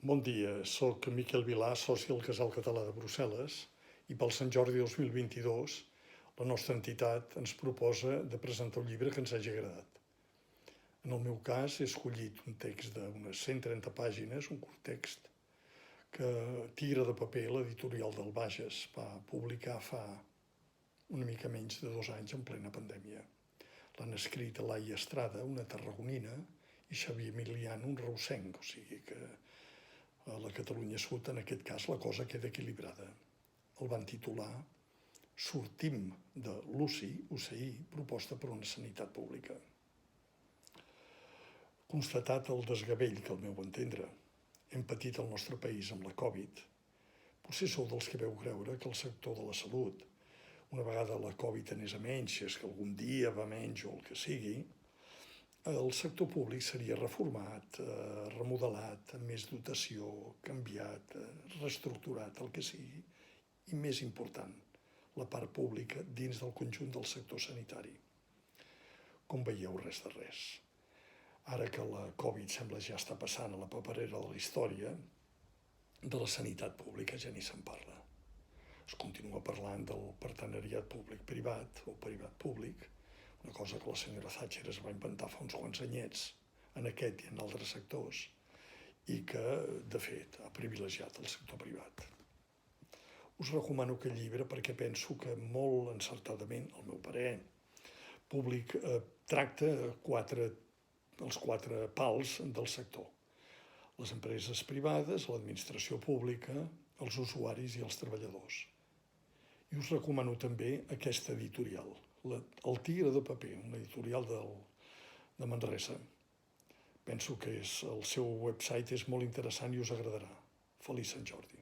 Bon dia, soc Miquel Vilà, soci del Casal Català de Brussel·les, i pel Sant Jordi 2022 la nostra entitat ens proposa de presentar un llibre que ens hagi agradat. En el meu cas he escollit un text d'unes 130 pàgines, un curt text, que Tigre de paper, l'editorial del Bages, va publicar fa una mica menys de 2 anys en plena pandèmia. L'han escrit Laia Estrada, una tarragonina, i Xavier Milian, un reusenc, o sigui que a la Catalunya Sud, en aquest cas, la cosa queda equilibrada. El van titular Sortim de l'UCI, proposta per una sanitat pública. Constatat el desgavell que, al meu entendre, hem patit al nostre país amb la Covid, potser sou dels que veu creure que el sector de la salut, una vegada la Covid anés a menys, si és que algun dia va menys o el que sigui, el sector públic seria reformat, remodelat, amb més dotació, canviat, reestructurat, el que sigui, i més important, la part pública dins del conjunt del sector sanitari. Com veieu, res de res. Ara que la Covid sembla ja està passant a la paperera de la història, de la sanitat pública ja ni se'n parla. Es continua parlant del partenariat públic-privat o privat-públic, una cosa que la senyora Thatcher es va inventar fa uns quants anyets, en aquest i en altres sectors, i que, de fet, ha privilegiat el sector privat. Us recomano aquest llibre perquè penso que molt encertadament, al meu parer, públic tracta els 4 pals del sector. Les empreses privades, l'administració pública, els usuaris i els treballadors. I us recomano també aquesta editorial, El Tigre de paper, una editorial de Manresa. Penso que el seu website és molt interessant i us agradarà. Feliç Sant Jordi.